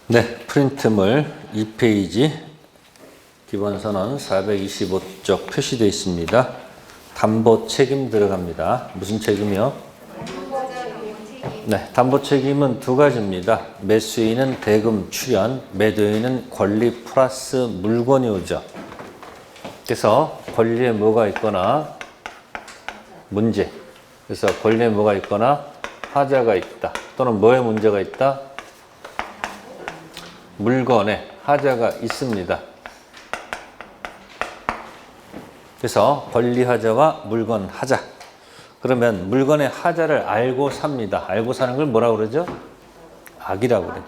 네, 프린트물 2페이지 기본선언 425쪽 표시되어 있습니다. 담보 책임 들어갑니다. 무슨 책임이요? 네, 담보 책임은 두 가지입니다. 매수인은 대금 출연, 매도인은 권리 플러스 물건이 오죠. 그래서 권리에 뭐가 있거나 문제, 그래서 권리에 뭐가 있거나 하자가 있다. 또는 뭐에 문제가 있다? 물건에 하자가 있습니다. 그래서 권리 하자와 물건 하자. 그러면 물건의 하자를 알고 삽니다. 알고 사는 걸 뭐라고 그러죠? 악이라고 그래요.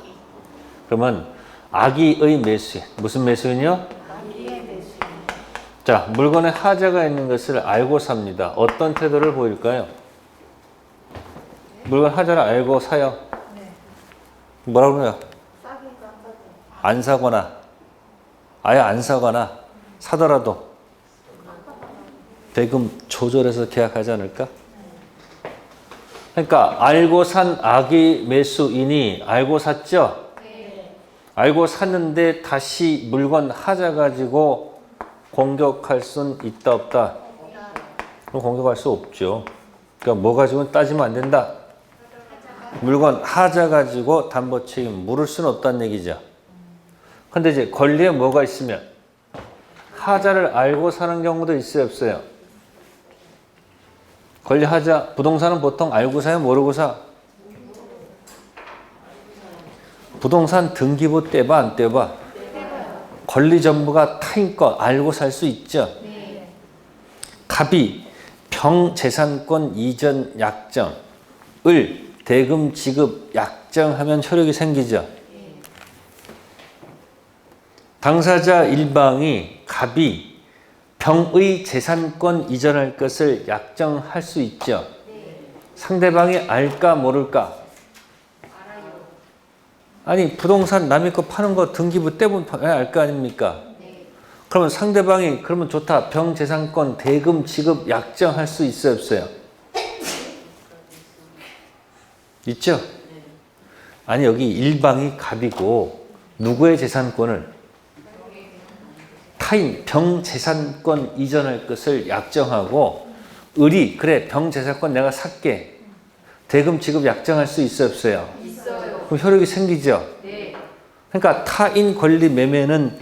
그러면 악의의 매수인. 무슨 매수인이요? 악의의 매수인. 자, 물건의 하자가 있는 것을 알고 삽니다. 어떤 태도를 보일까요? 물건 하자를 알고 사요. 네. 뭐라고 그래요? 싸게 깎아줘. 안 사거나 아예 안 사거나 사더라도 대금 조절해서 계약하지 않을까? 그러니까 알고 산 악의 매수인이 알고 샀죠? 네. 알고 샀는데 다시 물건 하자 가지고 공격할 수는 있다 없다? 그럼 공격할 수 없죠. 그러니까 뭐 가지고는 따지면 안 된다. 물건 하자 가지고 담보 책임 물을 수는 없다는 얘기죠. 근데 이제 권리에 뭐가 있으면 하자를 알고 사는 경우도 있어요, 없어요? 권리 하자, 부동산은 보통 알고 사요, 모르고 사? 부동산 등기부 떼봐, 안 떼봐? 권리 전부가 타인 거 알고 살 수 있죠. 갑이 병재산권 이전 약정을 대금 지급 약정하면 효력이 생기죠. 당사자 일방이 갑이 병의 재산권 이전할 것을 약정할 수 있죠. 상대방이 알까 모를까? 아니 부동산 남의 거 파는 거 등기부 떼면 알 거 아닙니까? 그러면 상대방이 그러면 좋다. 병재산권 대금 지급 약정할 수 있어요, 없어요? 있죠? 아니 여기 일방이 갑이고 누구의 재산권을? 타인 병재산권 이전할 것을 약정하고 을이 그래 병재산권 내가 살게 대금 지급 약정할 수 있어요, 없어요? 있어요. 그럼 효력이 생기죠? 네. 그러니까 타인 권리 매매는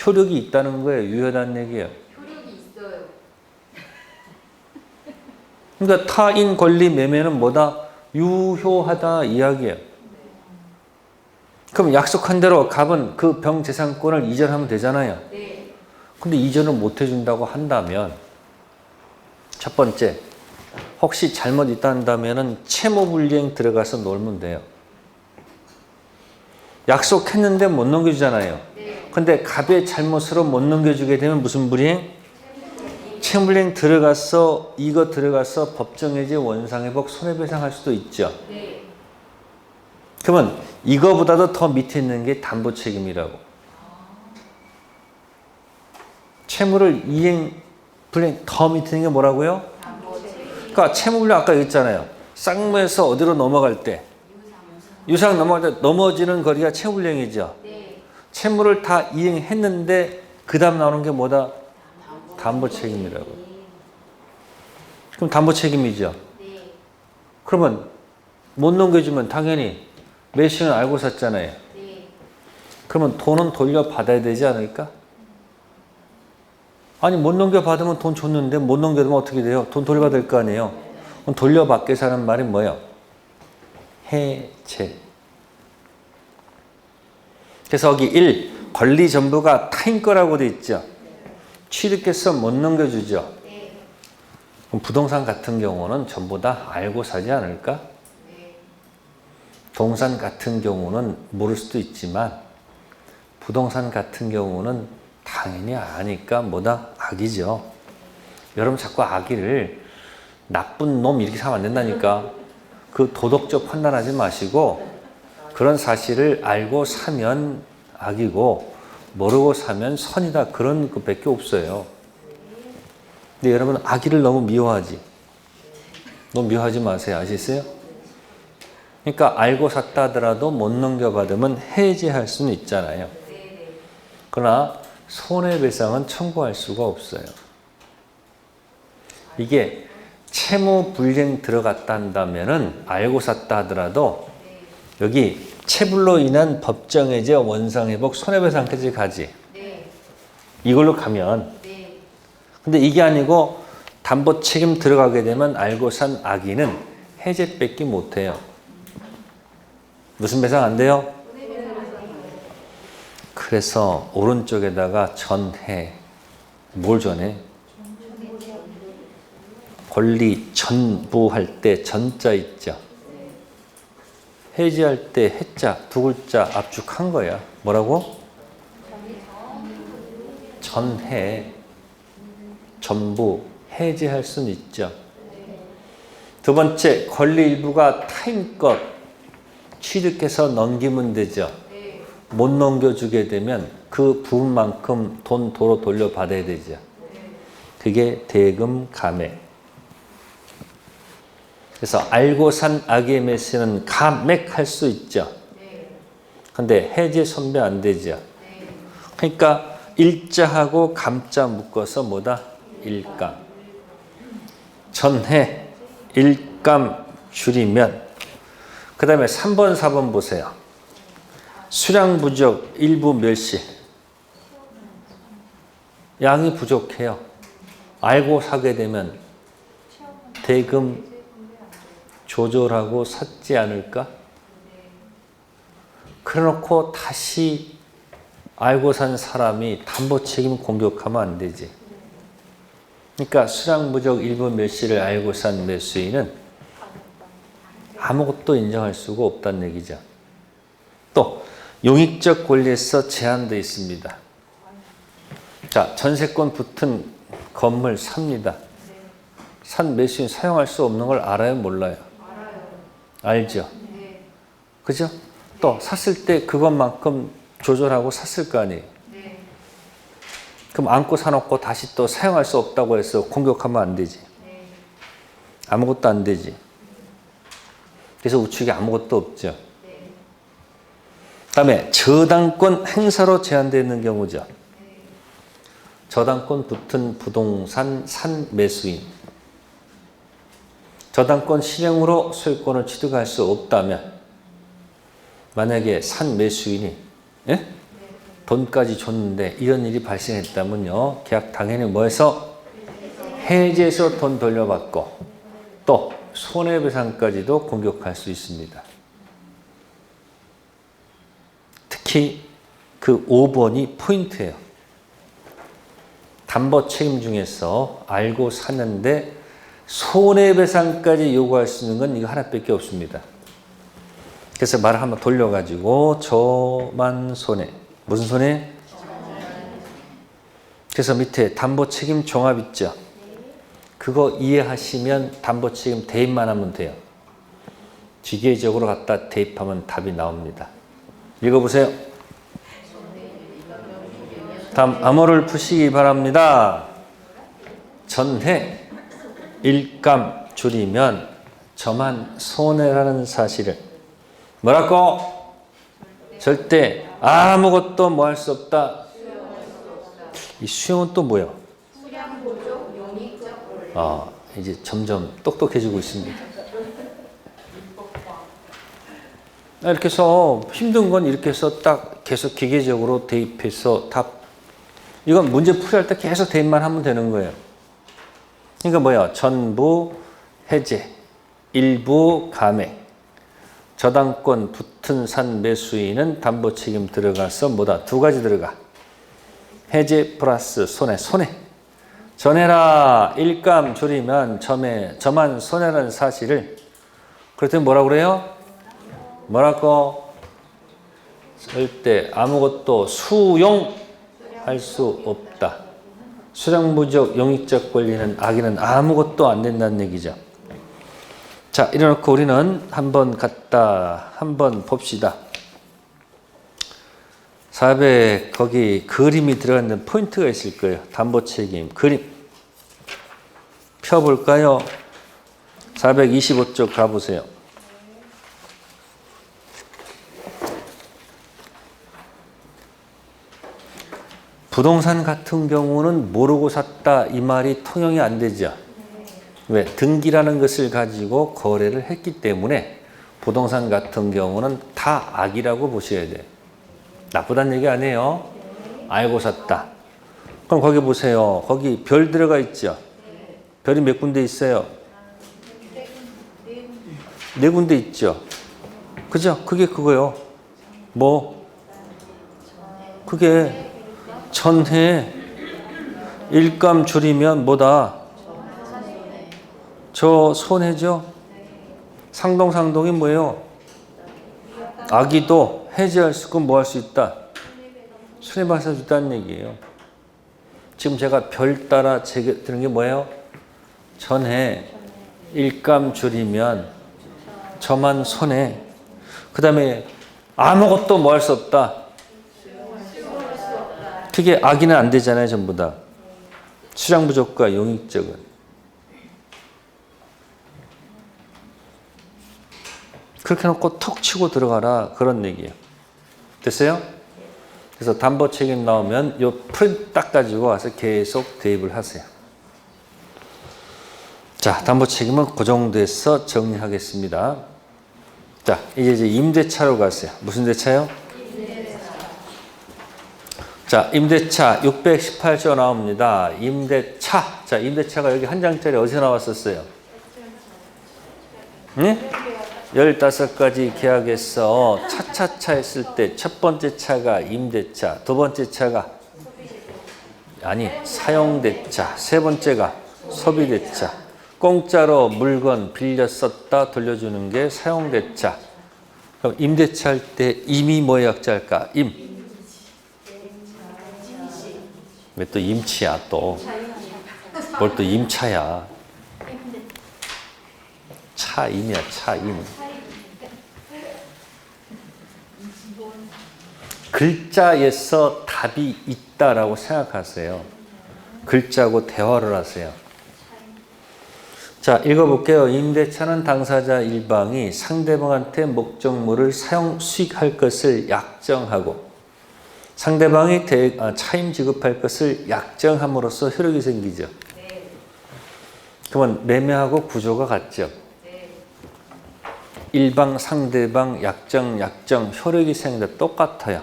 효력이 있다는 거예요, 유효하다는 얘기예요. 효력이 있어요. 그러니까 타인 권리 매매는 뭐다? 유효하다 이야기예요. 그럼 약속한 대로 갑은 그 병재산권을 이전하면 되잖아요. 네. 근데 이전을 못 해준다고 한다면 첫 번째, 혹시 잘못 있다 한다면 채무불이행 들어가서 놀면 돼요. 약속했는데 못 넘겨주잖아요. 근데 갑의 잘못으로 못 넘겨주게 되면 무슨 불이행? 채무불이행 들어가서 이거 들어가서 법정해지 원상회복 손해배상할 수도 있죠. 네. 그러면 이거보다도 더 밑에 있는 게 담보 책임이라고. 채무를 이행, 불이행 더 밑에 있는 게 뭐라고요? 그러니까 채무불이행 아까 얘기했잖아요. 쌍무에서 어디로 넘어갈 때 유상 넘어갈 때 넘어지는 거리가 채무불이행이죠. 네. 채무를 다 이행했는데 그 다음 나오는 게 뭐다? 담보 책임이라고. 그럼 담보 책임이죠. 네. 그러면 못 넘겨주면 당연히 매수인은 알고 샀잖아요. 네. 그러면 돈은 돌려받아야 되지 않을까? 아니 못 넘겨받으면 돈 줬는데 못 넘겨두면 어떻게 돼요? 돈 돌려받을 거 아니에요. 그럼 돌려받게 사는 말이 뭐예요? 해체. 그래서 여기 1. 권리 전부가 타인 거라고 돼 있죠. 취득해서 못 넘겨주죠. 그럼 부동산 같은 경우는 전부 다 알고 사지 않을까? 동산 같은 경우는 모를 수도 있지만 부동산 같은 경우는 당연히 아니까 뭐다? 악이죠. 여러분 자꾸 악의를 나쁜 놈 이렇게 사면 안 된다니까. 그 도덕적 판단하지 마시고 그런 사실을 알고 사면 악이고 모르고 사면 선이다. 그런 것밖에 없어요. 근데 여러분 악의를 너무 미워하지. 너무 미워하지 마세요. 아시겠어요? 그러니까 알고 샀다 하더라도 못 넘겨받으면 해지할 수는 있잖아요. 그러나 손해배상은 청구할 수가 없어요. 이게 채무 불이행 들어갔다 한다면은 알고 샀다 하더라도 여기 체불로 인한 법정해제, 원상회복, 손해배상까지 가지. 이걸로 가면. 근데 이게 아니고 담보 책임 들어가게 되면 알고 산 악의는 해제 뺏기 못해요. 무슨 배상 안 돼요? 그래서 오른쪽에다가 전해. 뭘 전해? 권리 전부할 때 전자 있죠. 해지할 때 해자 두 글자 압축한 거야. 뭐라고? 전해. 전부 해지할 수는 있죠. 두 번째, 권리 일부가 타인 것 취득해서 넘기면 되죠. 못 넘겨주게 되면 그 부분만큼 돈 도로 돌려받아야 되죠. 그게 대금 감액. 그래서 알고 산 악의 매수는 감액할 수 있죠. 근데 해제 선배 안 되죠. 그러니까 일자하고 감자 묶어서 뭐다? 일감. 전해 일감 줄이면 그 다음에 3번 4번 보세요. 수량 부족 일부 멸시. 양이 부족해요. 알고 사게 되면 대금 조절하고 샀지 않을까? 그래놓고 다시 알고 산 사람이 담보 책임 공격하면 안 되지. 그러니까 수량 부족 일부 멸시를 알고 산 매수인은 아무것도 인정할 수가 없다는 얘기죠. 또 용익적 권리에서 제한되어 있습니다. 자, 전세권 붙은 건물 삽니다. 산 매수인 사용할 수 없는 걸 알아요? 몰라요? 알죠? 그죠? 또 샀을 때 그것만큼 조절하고 샀을 거 아니에요? 그럼 안고 사놓고 다시 또 사용할 수 없다고 해서 공격하면 안 되지. 아무것도 안 되지. 그래서 우측에 아무것도 없죠. 그 다음에 저당권 행사로 제한되어 있는 경우죠. 저당권 붙은 부동산 산 매수인. 저당권 실행으로 소유권을 취득할 수 없다면 만약에 산 매수인이 돈까지 줬는데 이런 일이 발생했다면요. 계약 당연히 뭐해서 해지해서 돈 돌려받고 또 손해배상까지도 공격할 수 있습니다. 특히 그 5번이 포인트예요. 담보 책임 중에서 알고 샀는데 손해배상까지 요구할 수 있는 건 이거 하나밖에 없습니다. 그래서 말을 한번 돌려가지고 저만 손해. 무슨 손해? 그래서 밑에 담보 책임 종합 있죠. 그거 이해하시면 담보 책임 대입만 하면 돼요. 기계적으로 갖다 대입하면 답이 나옵니다. 읽어보세요. 다음 암호를 푸시기 바랍니다. 전해 일감 줄이면 저만 손해라는 사실을 뭐라고? 절대 아무것도 뭐 할 수 없다. 이 수용은 또 뭐예요? 이제 점점 똑똑해지고 있습니다. 이렇게 해서 힘든 건 이렇게 해서 딱 계속 기계적으로 대입해서 답. 이건 문제 풀이할 때 계속 대입만 하면 되는 거예요. 그러니까 뭐야? 전부 해제, 일부 감액, 저당권 붙은 산 매수인은 담보 책임 들어가서 뭐다? 두 가지 들어가. 해제 플러스 손해. 전해라 일감 줄이면 저만 손해라는 사실을 그랬더니 뭐라고 그래요? 뭐라고? 절대 아무것도 수용할 수 없다. 수량부족 용익적 권리는 악의는 아무것도 안 된다는 얘기죠. 자, 이래놓고 우리는 한번 봅시다. 400 거기 그림이 들어가는 포인트가 있을 거예요. 담보 책임 그림 펴볼까요? 425쪽 가보세요. 부동산 같은 경우는 모르고 샀다 이 말이 통용이 안 되죠. 왜? 등기라는 것을 가지고 거래를 했기 때문에 부동산 같은 경우는 다 악이라고 보셔야 돼요. 나쁘다는 얘기 아니에요. 알고 샀다. 그럼 거기 보세요. 거기 별 들어가 있죠. 별이 몇 군데 있어요? 네 군데 있죠. 그죠? 그게 그거요. 뭐? 그게 전해 일감 줄이면 뭐다? 저 손해죠. 상동이 뭐예요? 악의도 해지할 수 있고 뭐 할 수 있다? 손해배상 수 있다는 얘기예요. 지금 제가 별 따라 들은 게 뭐예요? 전해 일감 줄이면 저만 손해. 그 다음에 아무것도 뭐 할 수 없다. 그게 악의는 안 되잖아요. 전부 다. 수량부족과 용익적은. 그렇게 놓고 톡 치고 들어가라. 그런 얘기예요. 됐어요? 그래서 담보 책임 나오면 요 프린트 딱 가지고 와서 계속 대입을 하세요. 자, 담보 책임은 그 정도에서 정리하겠습니다. 자, 이제 임대차로 가세요. 무슨 대차요? 자, 임대차 618조 나옵니다. 임대차. 자, 임대차가 여기 한 장짜리 어디서 나왔었어요? 네? 15가지 계약에서 차차차 했을 때 첫 번째 차가 임대차, 두 번째 차가 사용대차, 세 번째가 소비대차. 공짜로 물건 빌려 썼다 돌려주는 게 사용대차. 그럼 임대차 할 때 임이 뭐의 약자일까? 임. 왜 또 임치야 또. 뭘 또 임차야. 차임이야 차임. 글자에서 답이 있다라고 생각하세요. 글자하고 대화를 하세요. 자, 읽어볼게요. 임대차는 당사자 일방이 상대방한테 목적물을 사용 수익할 것을 약정하고 상대방이 차임 지급할 것을 약정함으로써 효력이 생기죠. 그러면 매매하고 구조가 같죠. 일방 상대방 약정 효력이 생긴다. 똑같아요.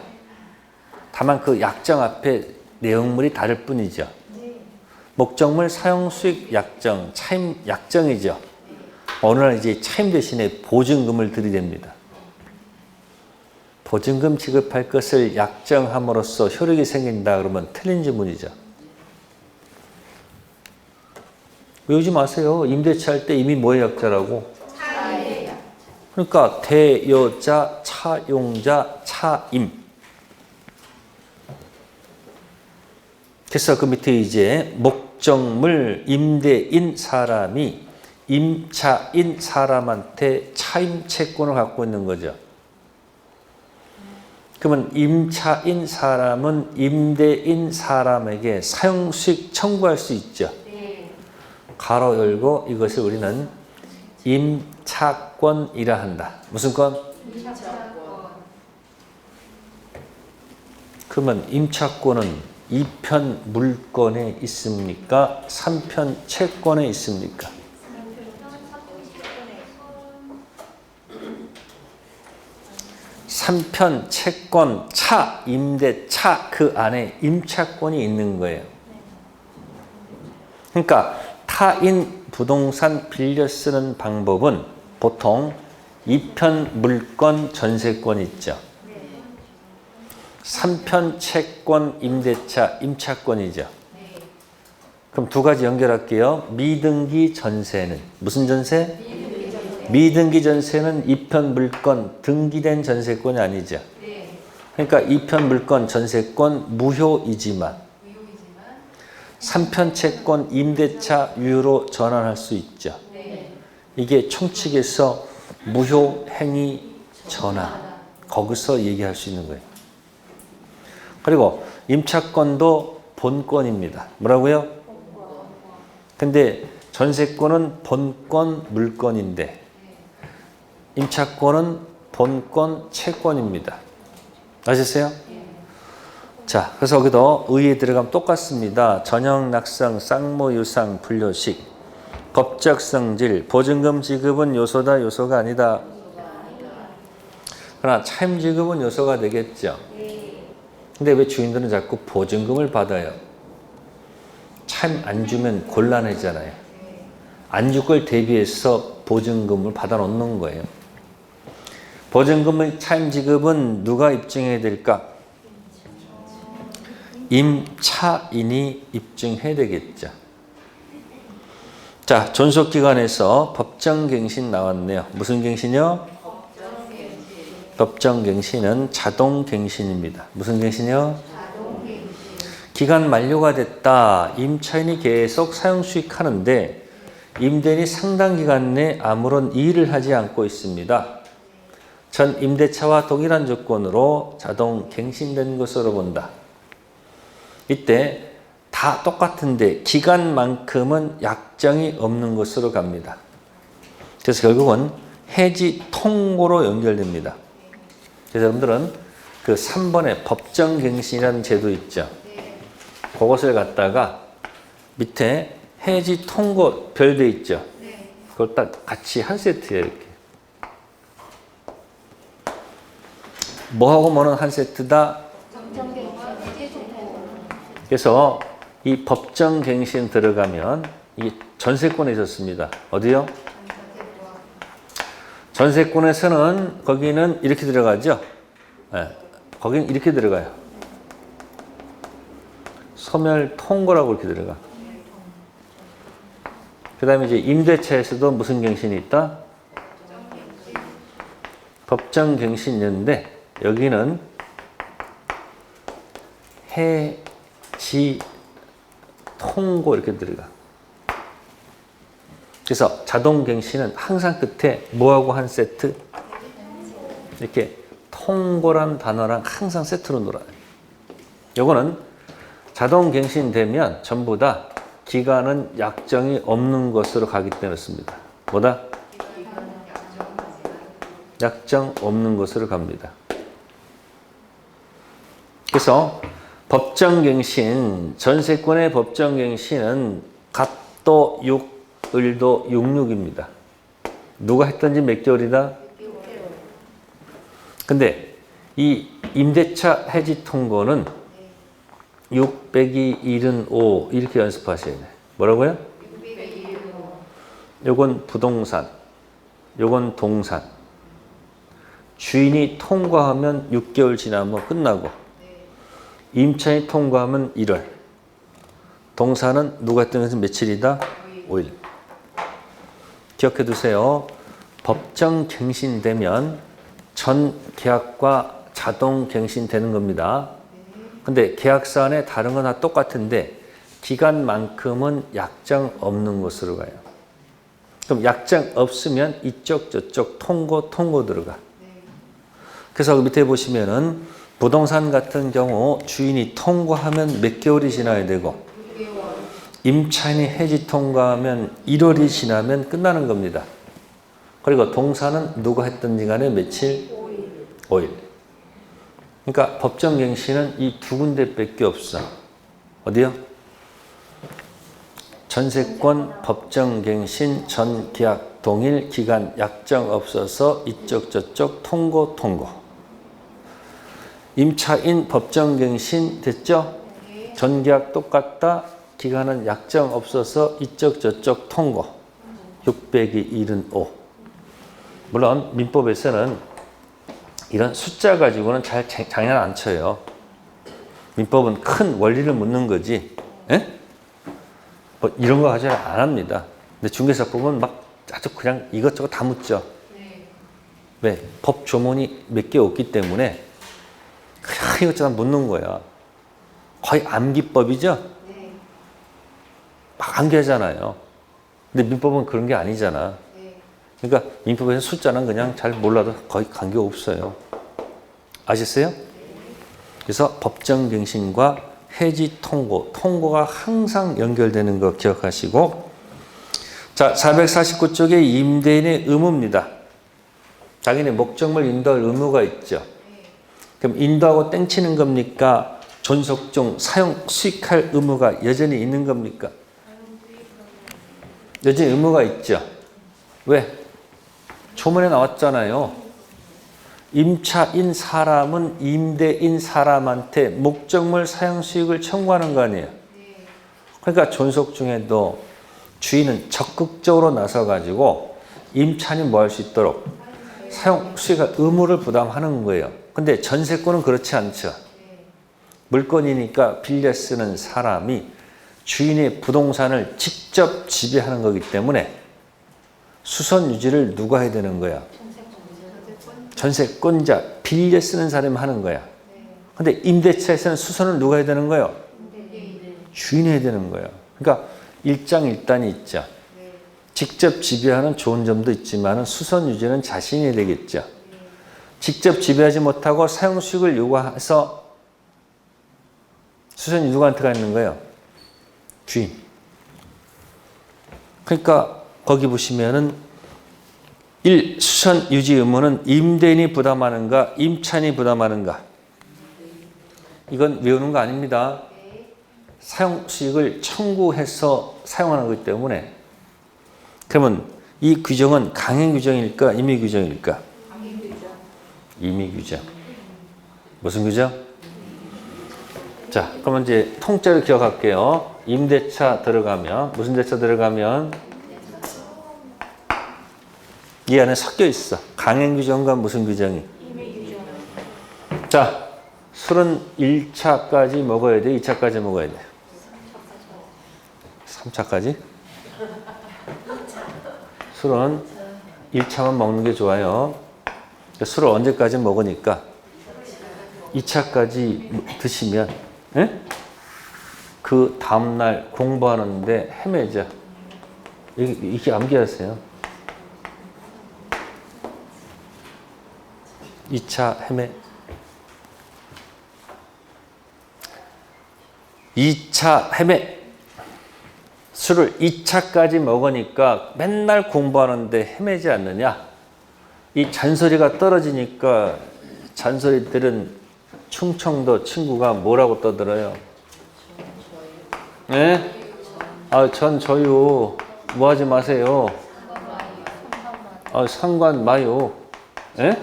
다만 그 약정 앞에 내용물이 다를 뿐이죠. 목적물 사용 수익 약정, 차임 약정이죠. 어느 날 이제 차임 대신에 보증금을 들이댑니다. 보증금 지급할 것을 약정함으로써 효력이 생긴다 그러면 틀린 지문이죠. 외우지 마세요. 임대차 할 때 이미 뭐의 약자라고? 차예요. 그러니까 대여자, 차용자, 차임. 그래서 그 밑에 이제 목적물 임대인 사람이 임차인 사람한테 차임 채권을 갖고 있는 거죠. 그러면 임차인 사람은 임대인 사람에게 사용수익 청구할 수 있죠. 가로 열고 이것을 우리는 임차권이라 한다. 무슨 권? 임차권. 그러면 임차권은 2편 물권에 있습니까? 3편 채권에 있습니까? 3편 채권, 차, 임대차 그 안에 임차권이 있는 거예요. 그러니까 타인 부동산 빌려 쓰는 방법은 보통 2편 물권 전세권 있죠. 3편 채권 임대차 임차권이죠. 그럼 두 가지 연결할게요. 미등기 전세는 무슨 전세? 미등기 전세는 2편 물권 등기된 전세권이 아니죠. 그러니까 2편 물권 전세권 무효이지만 3편 채권 임대차 유효로 전환할 수 있죠. 이게 총칙에서 무효행위 전환 거기서 얘기할 수 있는 거예요. 그리고 임차권도 본권입니다. 뭐라고요? 근데 전세권은 본권 물권인데 임차권은 본권 채권입니다. 아셨어요? 자, 그래서 여기도 의에 들어가면 똑같습니다. 전형, 낙상, 쌍모, 유상, 분료식, 법적성질, 보증금 지급은 요소다, 요소가 아니다. 그러나 차임 지급은 요소가 되겠죠. 근데 왜 주인들은 자꾸 보증금을 받아요? 차임 안 주면 곤란해지잖아요. 안 줄 걸 대비해서 보증금을 받아 놓는 거예요. 보증금의 차임 지급은 누가 입증해야 될까? 임차인이 입증해야 되겠죠. 자, 존속기관에서 법정갱신 나왔네요. 무슨 갱신이요? 법정갱신은 자동갱신입니다. 무슨 갱신이요? 기간 만료가 됐다. 임차인이 계속 사용수익하는데 임대인이 상당 기간 내 아무런 이의를 하지 않고 있습니다. 전 임대차와 동일한 조건으로 자동갱신된 것으로 본다. 이때 다 똑같은데 기간만큼은 약정이 없는 것으로 갑니다. 그래서 결국은 해지 통고로 연결됩니다. 그래서 여러분들은 그 3번에 법정갱신이라는 제도 있죠. 그것을 갖다가 밑에 해지 통고 별돼 있죠. 그걸 딱 같이 한 세트예요. 이렇게. 뭐하고 뭐는 한 세트다. 그래서 이 법정갱신 들어가면 이 전세권에 있었습니다. 어디요? 전세권에서는 거기는 이렇게 들어가죠. 네, 거기는 이렇게 들어가요. 소멸 통고라고 이렇게 들어가. 그 다음에 이제 임대차에서도 무슨 갱신이 있다? 법정갱신이었는데 여기는 해지 통고 이렇게 들어가. 그래서 자동갱신은 항상 끝에 뭐하고 한 세트? 이렇게 통고란 단어랑 항상 세트로 놀아요. 요거는 자동갱신 되면 전부 다 기간은 약정이 없는 것으로 가기 때문에 씁니다. 뭐다? 약정 없는 것으로 갑니다. 그래서 법정갱신, 전세권의 법정갱신은 갑도 6, 을도 66입니다. 누가 했던지 몇 개월이다? 근데 이 임대차 해지 통고는 6 빼기 1은 5 이렇게 연습하셔야 돼요. 뭐라고요? 요건 부동산, 요건 동산. 주인이 통과하면 6개월 지나면 끝나고 임차인이 통과하면 1월. 동산은 누가 했던 것은 며칠이다? 5일. 기억해 두세요. 법정 갱신되면 전 계약과 자동 갱신되는 겁니다. 근데 계약사안에 다른 건 다 똑같은데 기간만큼은 약정 없는 것으로 가요. 그럼 약정 없으면 이쪽 저쪽 통고 들어가. 그래서 밑에 보시면은 부동산 같은 경우 주인이 통과하면 몇 개월이 지나야 되고 임차인이 해지 통과하면 1월이 지나면 끝나는 겁니다. 그리고 동산은 누가 했든지 간에 며칠? 5일. 그러니까 법정갱신은 이 두 군데밖에 없어. 어디요? 전세권 법정갱신 전계약 동일 기간 약정 없어서 이쪽 저쪽 통고. 임차인 법정갱신 됐죠? 전계약 똑같다. 기간은 약정 없어서 이쪽 저쪽 통고. 6 빼기 1은 5. 물론 민법에서는 이런 숫자 가지고는 잘 장난 안 쳐요. 민법은 큰 원리를 묻는 거지. 에? 뭐 이런 거 가지고 안 합니다. 근데 중개사법은 막 아주 그냥 이것저것 다 묻죠. 왜? 법 조문이 몇 개 없기 때문에 그냥 이것저것 묻는 거야. 거의 암기법이죠? 막 암기하잖아요. 근데 민법은 그런 게 아니잖아. 그러니까 민법에서 숫자는 그냥 잘 몰라도 거의 관계 없어요. 아셨어요? 그래서 법정갱신과 해지 통고가 항상 연결되는 거 기억하시고, 자, 449쪽에 임대인의 의무입니다. 자기네 목적물 인도할 의무가 있죠. 그럼 인도하고 땡치는 겁니까? 존속 중 사용 수익할 의무가 여전히 있는 겁니까? 여전히 의무가 있죠. 왜? 조문에 나왔잖아요. 임차인 사람은 임대인 사람한테 목적물 사용 수익을 청구하는 거 아니에요. 그러니까 존속 중에도 주인은 적극적으로 나서가지고 임차인이 뭐 할 수 있도록 사용 수익할 의무를 부담하는 거예요. 근데 전세권은 그렇지 않죠. 물건이니까 빌려 쓰는 사람이 주인의 부동산을 직접 지배하는 거기 때문에 수선 유지를 누가 해야 되는 거야? 전세권자, 빌려 쓰는 사람이 하는 거야. 근데 임대차에서는 수선을 누가 해야 되는 거예요? 주인이 해야 되는 거예요. 그러니까 일장일단이 있죠. 직접 지배하는 좋은 점도 있지만 수선 유지는 자신이 해야 되겠죠. 직접 지배하지 못하고 사용 수익을 요구해서 수선이 누구한테 가 있는 거예요? 주인. 그러니까 거기 보시면은 1. 수선 유지 의무는 임대인이 부담하는가 임차인이 부담하는가? 이건 외우는 거 아닙니다. 사용 수익을 청구해서 사용하는 거기 때문에. 그러면 이 규정은 강행 규정일까 임의 규정일까? 임의 규정. 무슨 규정? 자, 그러면 이제 통째로 기억할게요. 임대차 들어가면 무슨 대차 들어가면 이 안에 섞여 있어. 강행 규정과 무슨 규정이? 자, 술은 1차까지 먹어야 돼? 2차까지 먹어야 돼? 3차까지? 술은 1차만 먹는 게 좋아요. 술을 언제까지 먹으니까 2차까지 드시면 그 다음날 공부하는데 헤매져. 이게 암기하세요. 2차 헤매. 2차 헤매. 술을 2차까지 먹으니까 맨날 공부하는데 헤매지 않느냐? 이 잔소리가 떨어지니까 잔소리 들은 충청도 친구가 뭐라고 떠들어요? 네? 아, 저요. 뭐 하지 마세요. 아, 상관 마요. 예?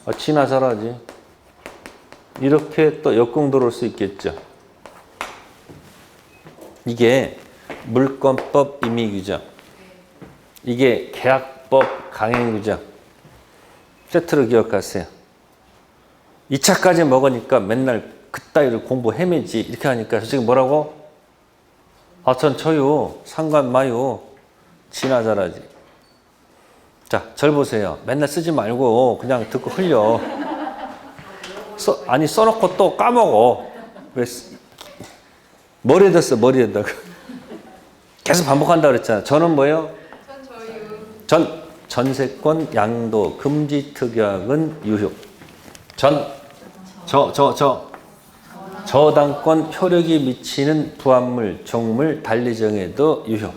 아, 지나 잘하지. 이렇게 또 역공 들어올 수 있겠죠. 이게 물권법 임의규정, 이게 계약법 강행규정. 세트로 기억하세요. 2차까지 먹으니까 맨날 그따위를 공부 헤매지 이렇게 하니까 지금 뭐라고? 아, 저요. 상관 마요. 지나 잘하지. 자, 절 보세요. 맨날 쓰지 말고 그냥 듣고 흘려. 아니 써놓고 또 까먹어. 왜 머리에다 써, 머리에다가. 계속 반복한다 그랬잖아. 저는 뭐예요? 전세권 양도 금지 특약은 유효. 저당권 효력이 미치는 부합물, 종물, 단리정에도 유효.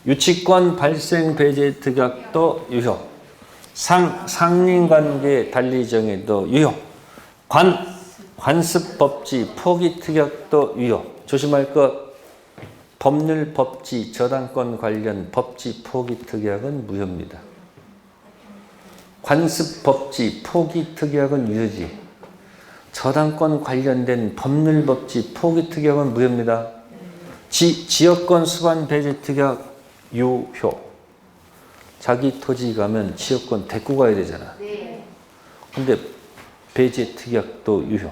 유치권 발생 배제 특약도 유효. 상린관계 단리정에도 유효. 관습법지 포기 특약도 유효. 조심할 것. 법률 법지 저당권 관련 법지 포기 특약은 무효입니다. 관습 법지 포기 특약은 유효지. 저당권 관련된 법률 법지 포기 특약은 무효입니다. 지역권 수반 배제 특약 유효. 자기 토지 가면 지역권 데리고 가야 되잖아. 근데 배제 특약도 유효.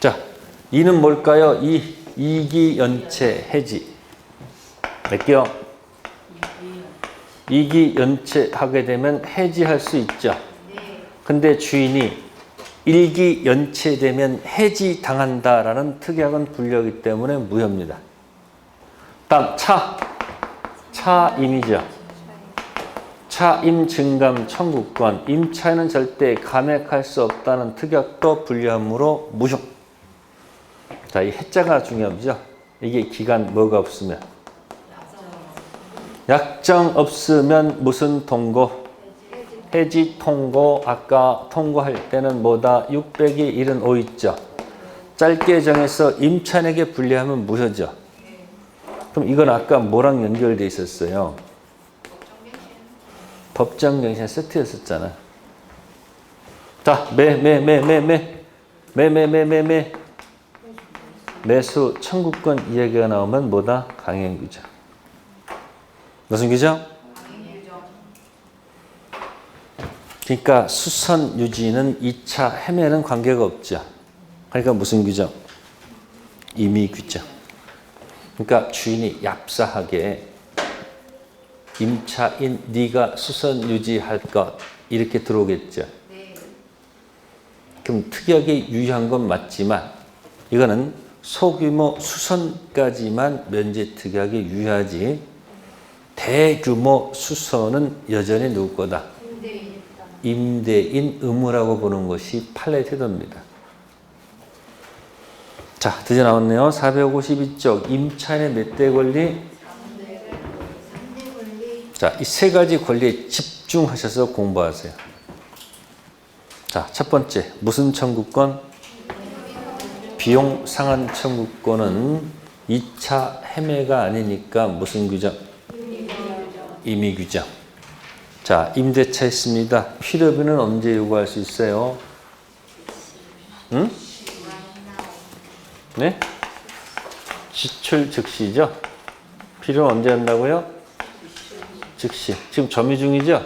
자, 이는 뭘까요? 이기연체 해지. 몇 개요? 이기연체하게 되면 해지할 수 있죠. 근데 주인이 일기연체되면 해지당한다라는 특약은 불려기 때문에 무효입니다. 다음 차임이죠. 차임 증감 청구권. 임차인은 절대 감액할 수 없다는 특약도 불리하므로 무효. 자, 이 해자가 중요하죠. 이게 기간 뭐가 없으면. 약정 없으면 무슨 통고? 해지 통고. 아까 통고할 때는 뭐다? 600이 1은 5 있죠. 짧게 정해서 임차인에게 분리하면 무효죠. 그럼 이건 아까 뭐랑 연결돼 있었어요? 법정갱신 세트였었잖아. 자, 매수 청구권 이야기가 나오면 뭐다? 강행규정. 무슨 규정? 그러니까 수선 유지는 2차 헤매는 관계가 없죠. 그러니까 무슨 규정? 임의 규정. 그러니까 주인이 얍사하게 임차인 네가 수선 유지할 것 이렇게 들어오겠죠. 그럼 특이하게 유효한 건 맞지만 이거는 소규모 수선까지만 면제 특이하게 유효하지 대규모 수선은 여전히 누구 거다? 임대인 의무라고 보는 것이 판례 태도입니다. 자, 드디어 나왔네요. 452쪽 임차인의 몇 대 권리? 자, 이 세 가지 권리에 집중하셔서 공부하세요. 자, 첫 번째 무슨 청구권? 비용 상한 청구권은 2차 헤매가 아니니까 무슨 규정? 임의 규정. 자, 임대차 있습니다. 필요비는 언제 요구할 수 있어요? 응? 네? 지출 즉시죠? 필요는 언제 한다고요? 즉시. 지금 점유 중이죠?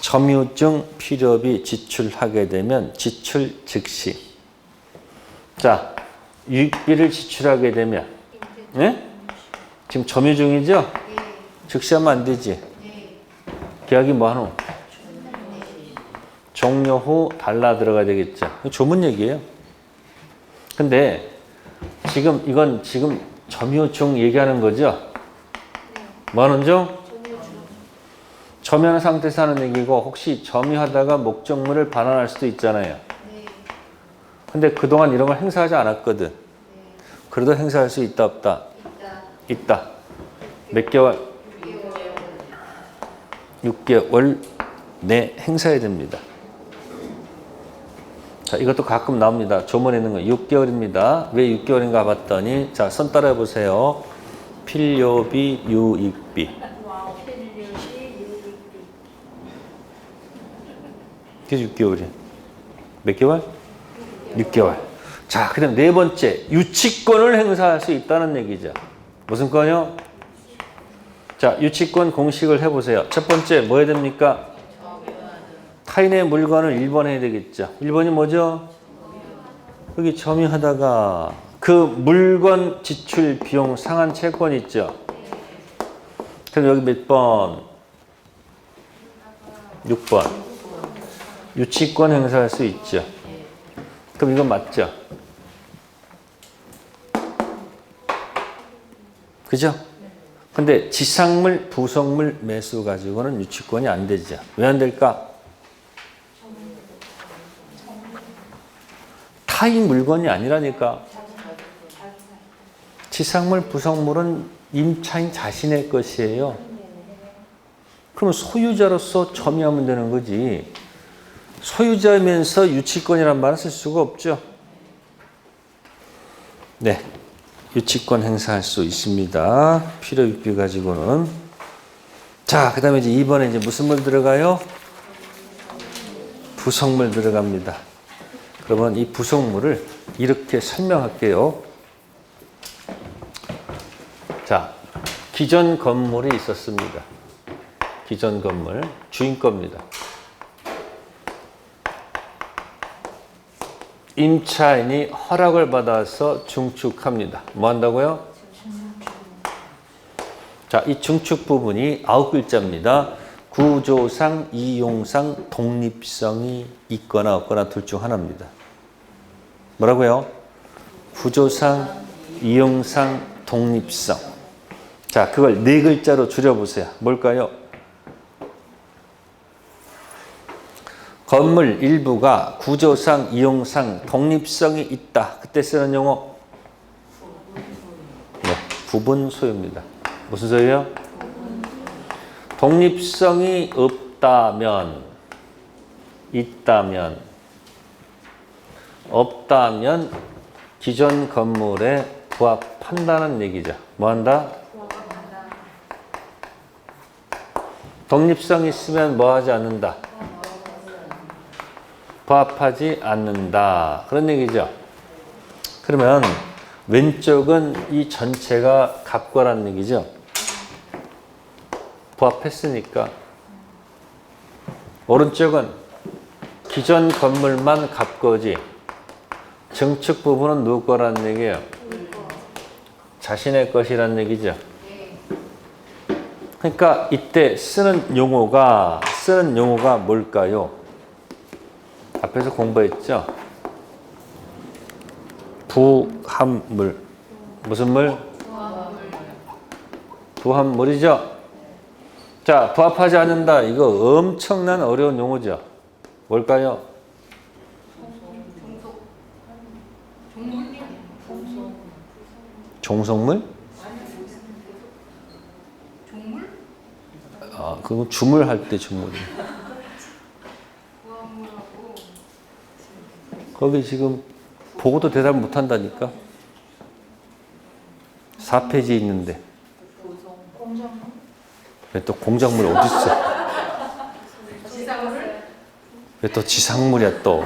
점유 중 필요비 지출하게 되면 지출 즉시. 자, 유익비를 지출하게 되면 네? 지금 점유 중이죠? 즉시하면 안 되지. 계약이 뭐 하노? 종료 후 달라 들어가야 되겠죠. 조문 얘기예요. 근데 지금 이건 지금 점유 중 얘기하는 거죠? 뭐 하는 중? 점유하는 상태에서 하는 얘기고 혹시 점유하다가 목적물을 반환할 수도 있잖아요. 근데 그동안 이런 걸 행사하지 않았거든. 그래도 행사할 수 있다 없다? 있다. 몇 개월? 6개월 내 행사해야 됩니다. 자, 이것도 가끔 나옵니다. 조문에 있는 거 6개월입니다. 왜 6개월인가 봤더니 자, 손 따라해 보세요. 필요비, 유익비. 그게 6개월이에요. 몇 개월? 6개월. 자, 그 다음 네 번째. 유치권을 행사할 수 있다는 얘기죠. 무슨 건요? 자, 유치권 공식을 해보세요. 첫 번째, 뭐 해야 됩니까? 타인의 물건을 1번 해야 되겠죠. 1번이 뭐죠? 여기 점유하다가 그 물건 지출 비용 상한 채권 있죠. 그럼 여기 몇 번? 6번. 유치권 행사할 수 있죠. 그럼 이건 맞죠? 그죠? 근데 지상물, 부속물 매수 가지고는 유치권이 안 되죠. 왜 안 될까? 타인 물건이 아니라니까. 지상물, 부속물은 임차인 자신의 것이에요. 그러면 소유자로서 점유하면 되는 거지. 소유자면서 유치권이란 말을 쓸 수가 없죠. 네, 유치권 행사할 수 있습니다. 필요익비 가지고는. 자, 그 다음에 이제 2번에 이제 무슨 물 들어가요? 부속물 들어갑니다. 그러면 이 부속물을 이렇게 설명할게요. 자, 기존 건물이 있었습니다. 기존 건물, 주인 겁니다. 임차인이 허락을 받아서 중축합니다. 뭐 한다고요? 자, 이 중축 부분이 9글자입니다. 구조상, 이용상, 독립성이 있거나 없거나 둘 중 하나입니다. 뭐라고요? 구조상, 이용상, 독립성. 자, 그걸 4글자로 줄여보세요. 뭘까요? 건물 일부가 구조상, 이용상, 독립성이 있다. 그때 쓰는 용어? 네, 부분 소유입니다. 무슨 소유요? 독립성이 없다면, 있다면, 없다면 기존 건물에 부합한다는 얘기죠. 뭐 한다? 독립성 있으면 뭐 하지 않는다? 부합하지 않는다. 그런 얘기죠. 그러면 왼쪽은 이 전체가 갑과라는 얘기죠. 부합했으니까. 오른쪽은 기존 건물만 갑거지. 증축 부분은 누구 거라는 얘기예요? 자신의 것이라는 얘기죠. 그러니까 이때 쓰는 용어가 뭘까요? 앞에서 공부했죠? 부합물. 무슨 물? 부합물이죠? 자, 부합하지 않는다. 이거 엄청난 어려운 용어죠. 뭘까요? 종속물? 아, 그건 주물할 때 주물이. 거기 지금 보고도 대답 못 한다니까. 4페이지 있는데. 왜 또 공작물 어디 있어? 왜 또 지상물이야 또?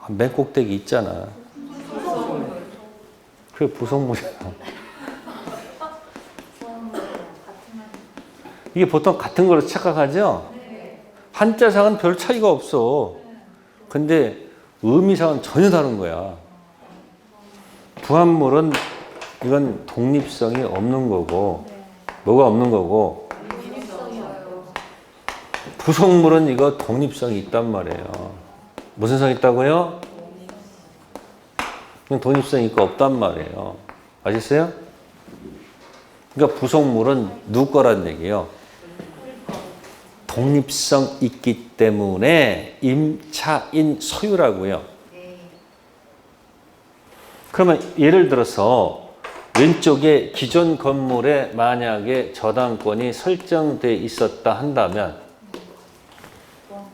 맨 꼭대기 있잖아. 그게 부속물이야. 이게 보통 같은 거로 착각하죠? 한자상은 별 차이가 없어. 근데 의미상은 전혀 다른 거야. 부합물은 이건 독립성이 없는 거고, 뭐가 없는 거고, 부속물은 이거 독립성이 있단 말이에요. 무슨 성이 있다고요? 그냥 독립성이 있고 없단 말이에요. 아셨어요? 그러니까 부속물은 누구 거란 얘기예요? 독립성 있기 때문에 임차인 소유라고요. 그러면 예를 들어서 왼쪽에 기존 건물에 만약에 저당권이 설정돼 있었다 한다면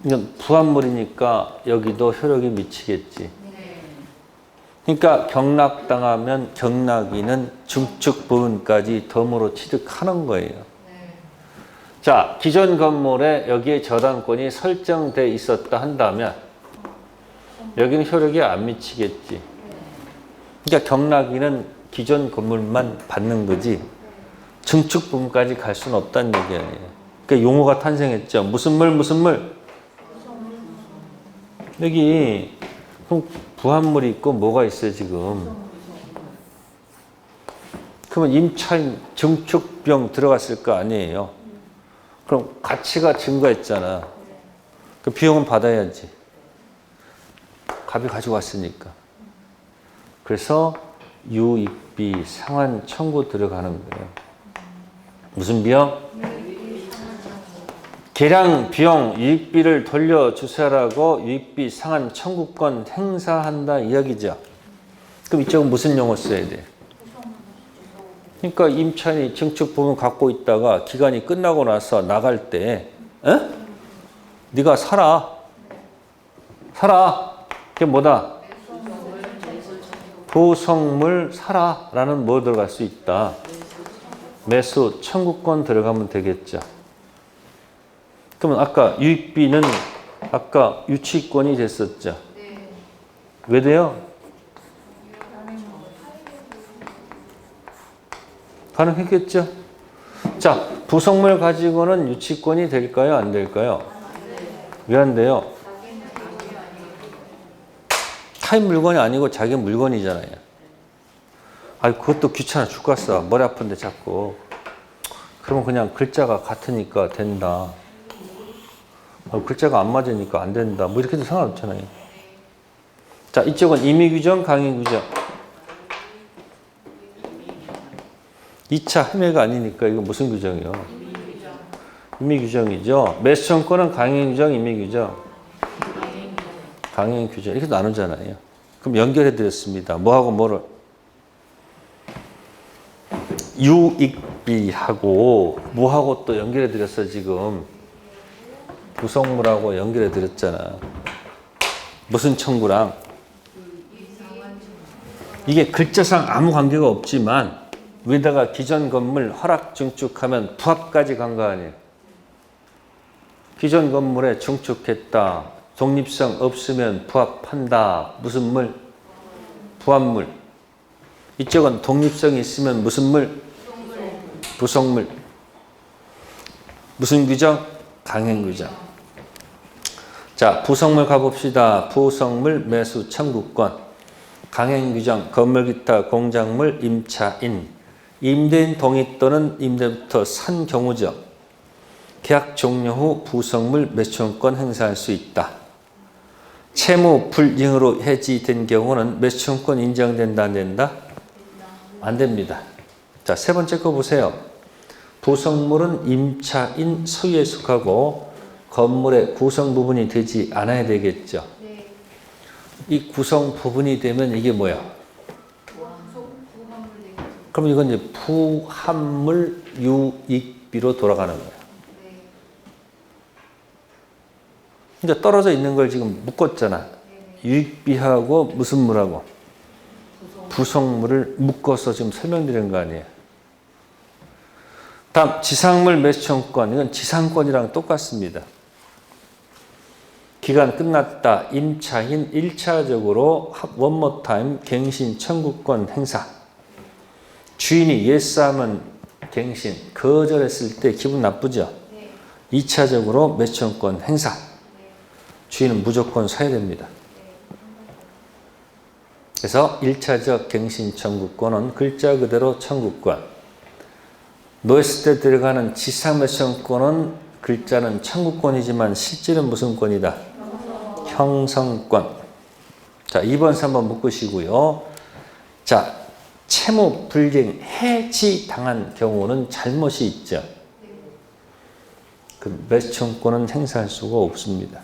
이건 부합물이니까 여기도 효력이 미치겠지. 그러니까 경락당하면 경락인은 중축 부분까지 덤으로 취득하는 거예요. 자, 기존 건물에 여기에 저당권이 설정돼 있었다 한다면 여기는 효력이 안 미치겠지. 그러니까 경락인은 기존 건물만 받는 거지 증축 부분까지 갈 수는 없다는 얘기예요. 그러니까 용어가 탄생했죠. 무슨 물? 여기 부합물이 있고 뭐가 있어요 지금? 그러면 임차인 증축비용 들어갔을 거 아니에요. 그럼 가치가 증가했잖아. 그 비용은 받아야지. 갑이 가지고 왔으니까. 그래서 유익비 상환 청구 들어가는 거예요. 무슨 비용? 계량 비용 유익비를 돌려주세요라고 유익비 상환 청구권 행사한다 이야기죠. 그럼 이쪽은 무슨 용어 써야 돼? 그러니까 임차인이 증축 부분 갖고 있다가 기간이 끝나고 나서 나갈 때 네가 사라. 그게 뭐다? 부속물 사라라는 뭐 들어갈 수 있다? 매수 청구권 들어가면 되겠죠. 그러면 아까 유익비는 아까 유치권이 됐었죠. 왜 돼요? 가능했겠죠. 자, 부속물 가지고는 유치권이 될까요? 안 될까요? 왜 안 돼요? 타인 물건이 아니고 자기 물건이잖아요. 아니 그것도 귀찮아 죽겠어. 머리 아픈데 자꾸. 그러면 그냥 글자가 같으니까 된다. 글자가 안 맞으니까 안 된다. 뭐 이렇게 해도 상관없잖아요. 자, 이쪽은 임의규정, 강의규정. 2차 할매가 아니니까 이거 무슨 규정이요? 임의규정이죠. 매수청구는 강행규정, 임의규정. 강행규정 이렇게 나누잖아요. 그럼 연결해 드렸습니다. 뭐하고 뭐를? 유익비하고 뭐하고 또 연결해 드렸어 지금. 부속물하고 연결해 드렸잖아. 무슨 청구랑? 이게 글자상 아무 관계가 없지만 위에다가 기존 건물 허락 증축하면 부합까지 간 거 아니에요. 기존 건물에 증축했다. 독립성 없으면 부합한다. 무슨 물? 부합물. 이쪽은 독립성이 있으면 무슨 물? 부속물. 무슨 규정? 강행 규정. 자, 부속물 가봅시다. 부속물 매수 청구권. 강행 규정, 건물 기타 공작물 임차인. 임대인 동의 또는 임대부터 산 경우죠. 계약 종료 후 부속물 매수권권 행사할 수 있다. 채무 불이행으로 해지된 경우는 매수권 인정된다 안 된다? 안 됩니다. 자, 세 번째 거 보세요. 부속물은 임차인 소유에 속하고 건물의 구성 부분이 되지 않아야 되겠죠. 네. 이 구성 부분이 되면 이게 뭐야? 그럼 이건 이제 부합물 유익비로 돌아가는 거예요. 네. 이제 떨어져 있는 걸 지금 묶었잖아. 네. 유익비하고 무슨 물하고? 부속물을 묶어서 지금 설명드린 거 아니에요. 다음 지상물 매수청권. 이건 지상권이랑 똑같습니다. 기간 끝났다. 임차인 1차적으로 원모 타임 갱신 청구권 행사. 주인이 예스하면 갱신, 거절했을 때 기분 나쁘죠? 네. 2차적으로 매수청권 행사. 주인은 무조건 사야 됩니다. 그래서 1차적 갱신 청구권은 글자 그대로 청구권. 놓였을 때 들어가는 지상 매수청권은 글자는 청구권이지만 실제는 무슨 권이다? 형성권. 자, 2번, 3번 묶으시고요. 자, 채무 불이행 해지 당한 경우는 잘못이 있죠. 그 매수청권은 행사할 수가 없습니다.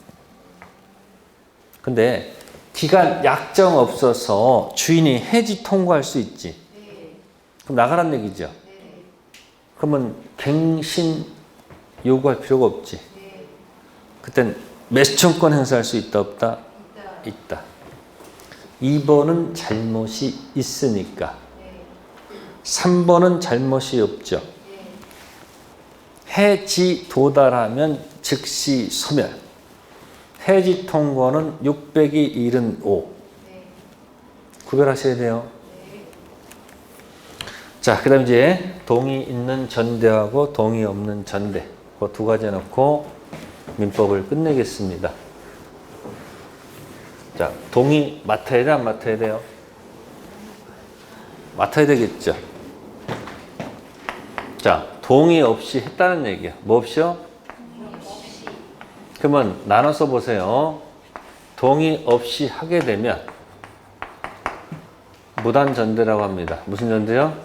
근데 기간 약정 없어서 주인이 해지 통고할 수 있지. 그럼 나가란 얘기죠. 그러면 갱신 요구할 필요가 없지. 그땐 매수청권 행사할 수 있다 없다? 있다. 2번은 잘못이 있으니까. 3번은 잘못이 없죠. 해지 도달하면 즉시 소멸. 해지 통고는 675. 구별하셔야 돼요. 자, 그 다음 이제 동의 있는 전대하고 동의 없는 전대. 그 두 가지 놓고 민법을 끝내겠습니다. 자, 동의 맡아야 돼, 안 맡아야 돼요? 맡아야 되겠죠. 자, 동의 없이 했다는 얘기야. 뭐 없이요? 그러면 나눠서 보세요. 동의 없이 하게 되면 무단전대라고 합니다. 무슨 전대요?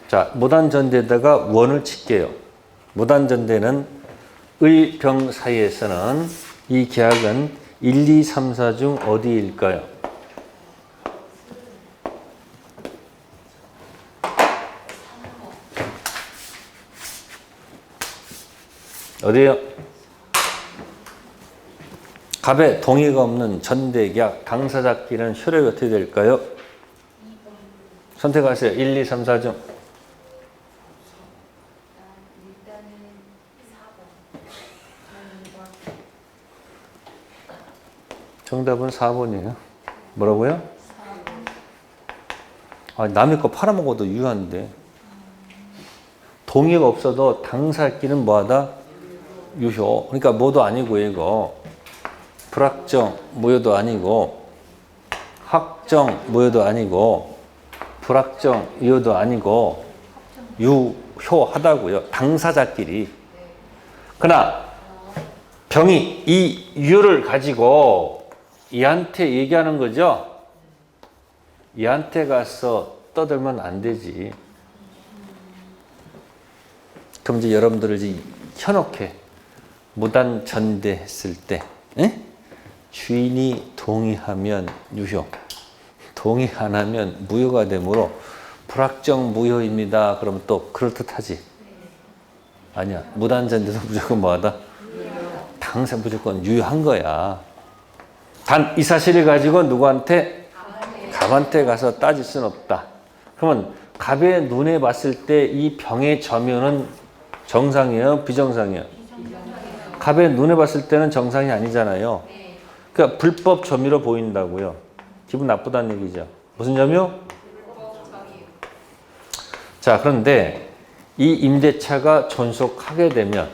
자, 무단전대에다가 원을 칠게요. 무단전대는 의, 병 사이에서는 이 계약은 1, 2, 3, 4 중 어디일까요? 어디요? 갑에 동의가 없는 전대계약 당사자끼리는 효력이 어떻게 될까요? 선택하세요. 1, 2, 3, 4 중. 정답은 4번이에요. 뭐라고요? 아, 남의 거 팔아먹어도 유효한데. 동의가 없어도 당사자끼리는 뭐하다? 유효. 그러니까 뭐도 아니고 이거. 불확정 무효도 아니고 확정 무효도 아니고 불확정 유효도 아니고 유효하다고요. 당사자끼리. 그러나 병이 이 유효를 가지고 얘한테 얘기하는 거죠. 얘한테 가서 떠들면 안 되지. 그럼 이제 여러분들을 이제 현혹해. 무단 전대했을 때 주인이 동의하면 유효, 동의 안 하면 무효가 되므로 불확정 무효입니다. 그러면 또 그럴듯하지? 아니야. 무단 전대도 무조건 뭐하다? 당사 무조건 유효한 거야. 단 이 사실을 가지고 누구한테? 갑한테 가서 따질 수는 없다. 그러면 갑의 눈에 봤을 때 이 병의 점유는 정상이에요? 비정상이에요? 갑의 눈에 봤을 때는 정상이 아니잖아요. 그러니까 불법 점유로 보인다고요. 기분 나쁘다는 얘기죠. 무슨 점유? 자, 그런데 이 임대차가 존속하게 되면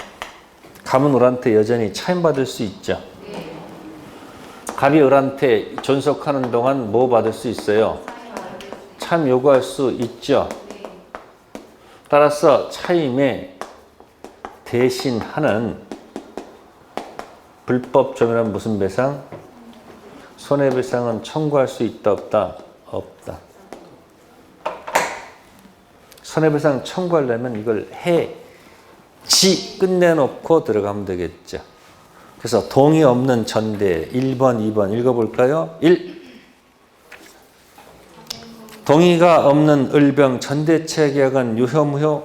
갑은 을한테 여전히 차임받을 수 있죠. 갑이 을한테 존속하는 동안 뭐 받을 수 있어요? 차임 요구할 수 있죠. 따라서 차임에 대신하는 불법 점유란 무슨 배상? 손해배상은 청구할 수 있다 없다? 없다. 손해배상 청구하려면 이걸 해지 끝내놓고 들어가면 되겠죠. 그래서 동의 없는 전대 1번, 2번 읽어볼까요? 1. 동의가 없는 을병 전대체 계약은 유효, 무효?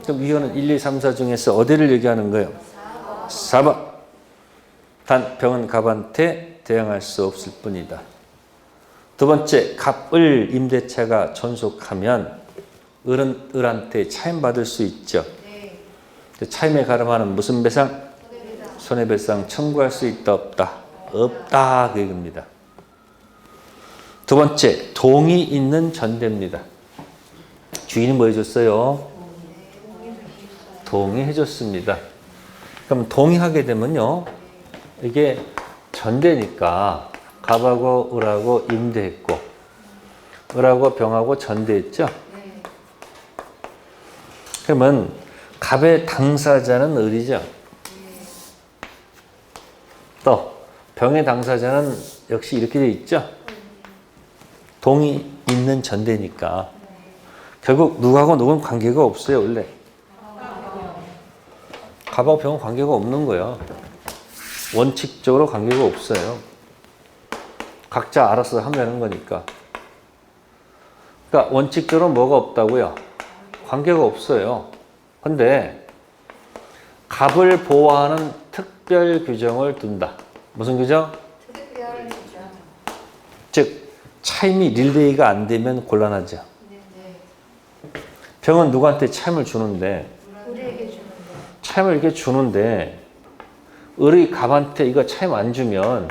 그럼 유효는 1, 2, 3, 4 중에서 어디를 얘기하는 거예요? 4번. 단 병은 갑한테 대항할 수 없을 뿐이다. 두 번째, 갑을 임대차가 존속하면 을은 을한테 차임받을 수 있죠. 차임에 가름하는 무슨 배상? 손해배상 청구할 수 있다 없다? 없다 그 얘기입니다. 두 번째, 동의 있는 전대입니다. 주인이 뭐 해줬어요? 동의해줬습니다. 그럼 동의하게 되면요, 이게 전대니까 갑하고 을하고 임대했고 을하고 병하고 전대했죠. 그러면 갑의 당사자는 을이죠. 또 병의 당사자는 역시 이렇게 돼 있죠. 동의 있는 전대니까 결국 누구하고 누구는 관계가 없어요. 원래 갑하고 병은 관계가 없는 거예요. 원칙적으로 관계가 없어요. 각자 알아서 하면 거니까. 그러니까 원칙적으로 뭐가 없다고요? 관계가 없어요. 근데 갑을 보호하는 특별 규정을 둔다. 무슨 규정? 특별 규정. 즉 차임이 릴레이가 안 되면 곤란하죠. 병은 누구한테 차임을 주는데 우리에게 주는 거. 차임을 이렇게 주는데 을이 갑한테 이거 차임 안 주면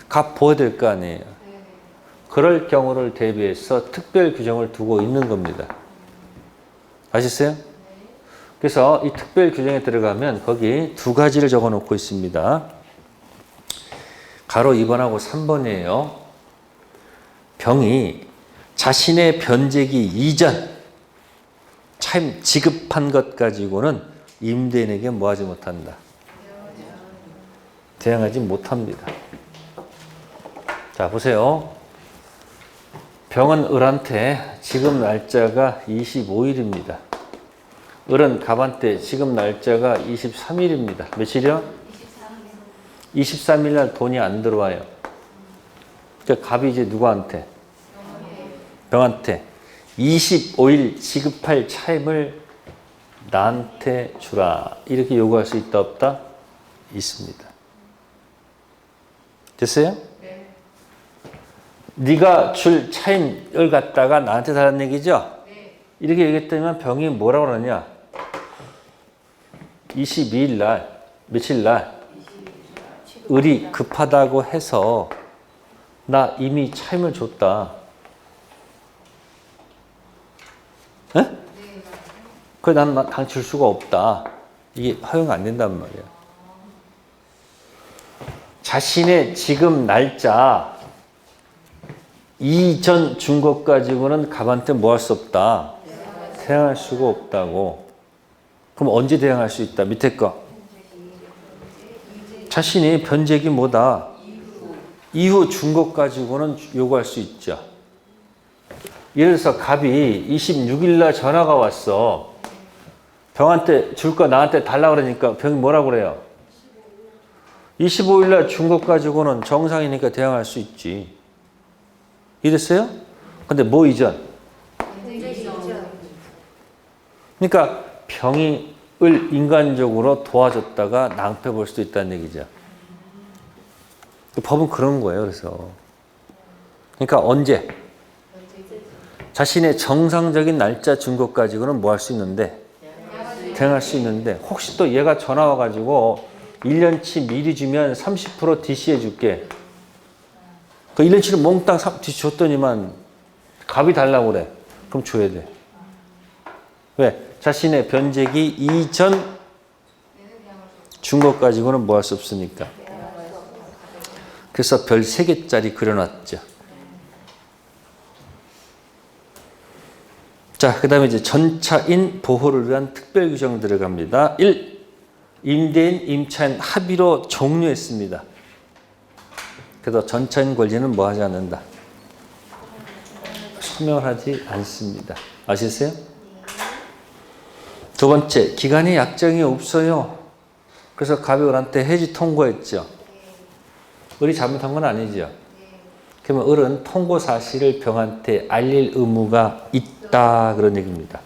갑 보호해야 될 거 아니에요. 그럴 경우를 대비해서 특별 규정을 두고 있는 겁니다. 아셨어요? 그래서 이 특별 규정에 들어가면 거기 두 가지를 적어 놓고 있습니다. 가로 2번하고 3번이에요. 병이 자신의 변제기 이전 차임 지급한 것 가지고는 임대인에게 뭐 하지 못한다. 대항하지 못합니다. 자, 보세요. 병은 을한테 지급 날짜가 25일입니다. 을은 갑한테 지급 날짜가 23일입니다. 며칠이요? 23일 날 돈이 안 들어와요. 그러니까 갑이 이제 누구한테? 병한테 25일 지급할 차임을 나한테 주라. 이렇게 요구할 수 있다 없다? 있습니다. 됐어요? 네. 네가 줄 차임을 갖다가 나한테 달라는 얘기죠? 네. 이렇게 얘기했더니 병이 뭐라고 그러냐? 22일 날, 며칠 날 을이 급하다고 해서 나 이미 차임을 줬다. 에? 그래 나는 당 줄 수가 없다. 이게 허용 안 된단 말이야. 자신의 지급 날짜 이전 준 것 가지고는 갑한테 뭐 할 수 없다. 대항할 수가 없다고. 그럼 언제 대항할 수 있다? 밑에 거. 자신이 변제기 뭐다? 이후 준 것 가지고는 요구할 수 있죠. 예를 들어서 갑이 26일 날 전화가 왔어. 병한테 줄 거 나한테 달라 그러니까 병이 뭐라고 그래요? 25일 날 준 것 가지고는 정상이니까 대항할 수 있지. 이랬어요? 근데 뭐 이전? 그러니까 병이 을 인간적으로 도와줬다가 낭패 볼 수도 있다는 얘기죠. 법은 그런 거예요. 그래서 그러니까 언제 자신의 정상적인 날짜 준 것 가지고는 뭐 할 수 있는데 대응할 수 있는데 혹시 또 얘가 전화 와가지고 1년치 미리 주면 30% DC해 줄게. 그 1년치를 몽땅 DC 줬더니만 값이 달라고 그래. 그럼 줘야 돼. 왜? 자신의 변제기 이전 준 것 가지고는 뭐 할 수 없으니까. 그래서 별 3개짜리 그려놨죠. 자, 그 다음에 이제 전차인 보호를 위한 특별 규정 들어갑니다. 1. 임대인, 임차인 합의로 종료했습니다. 그래서 전차인 권리는 뭐 하지 않는다. 소멸하지 않습니다. 아시겠어요? 두 번째, 기간이 약정이 없어요. 그래서 갑의을한테 해지 통고했죠. 을이 잘못한 건 아니죠. 그러면 을은 통고 사실을 병한테 알릴 의무가 있다 그런 얘기입니다.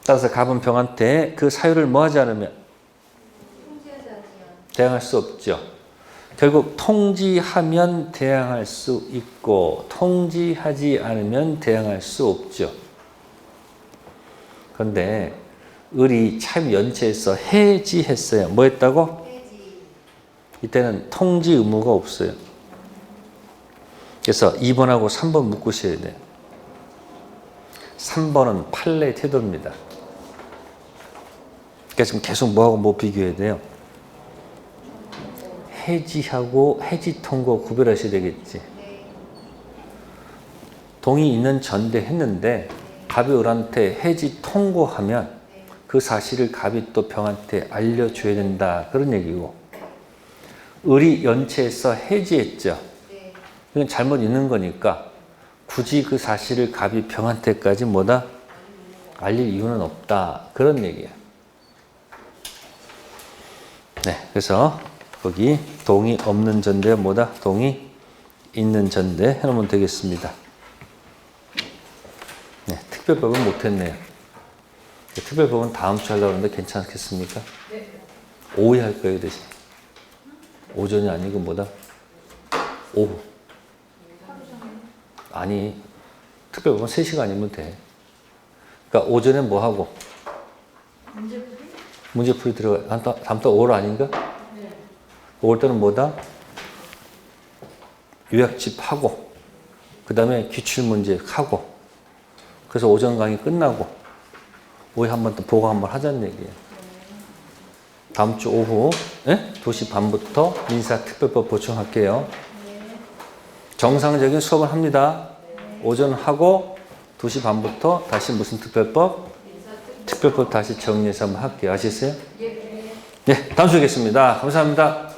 따라서 갑은 병한테 그 사유를 뭐 하지 않으면 대항할 수 없죠. 결국 통지하면 대항할 수 있고 통지하지 않으면 대항할 수 없죠. 그런데 을이 참 연체해서 해지했어요. 뭐 했다고? 해지. 이때는 통지 의무가 없어요. 그래서 2번하고 3번 묶으셔야 돼요. 3번은 판례 태도입니다. 그러니까 지금 계속 뭐하고 뭐 비교해야 돼요? 해지하고 해지 통고 구별하셔야 되겠지. 동의 있는 전대 했는데 갑이 을한테 해지 통고하면 그 사실을 갑이 또 병한테 알려줘야 된다 그런 얘기고, 을이 연체해서 해지했죠. 이건 잘못 있는 거니까 굳이 그 사실을 갑이 병한테까지 뭐다 알릴 이유는 없다 그런 얘기예요. 네, 그래서 거기 동의 없는 전대 뭐다 동의 있는 전대 해놓으면 되겠습니다. 네, 특별법은 못했네요. 특별법은 다음 주에 하려고 하는데 괜찮겠습니까? 네. 오후에 할 거예요, 대신. 오전이 아니고 뭐다? 오후. 아니, 특별법은 3시간이면 돼. 그러니까 오전에 뭐 하고? 문제풀이 들어가. 다음 달 5월 아닌가? 네. 5월 때는 뭐다? 요약집 하고, 그 다음에 기출문제 하고, 그래서 오전 강의 끝나고, 오후에 한 번 더 보고 한번 하자는 얘기예요. 다음 주 오후 2시 반부터 민사특별법 보충할게요. 정상적인 수업을 합니다. 오전 하고 2시 반부터 다시 무슨 특별법? 특별법 다시 정리해서 한번 할게요. 아시겠어요? 네, 다음 주에 뵙겠습니다. 감사합니다.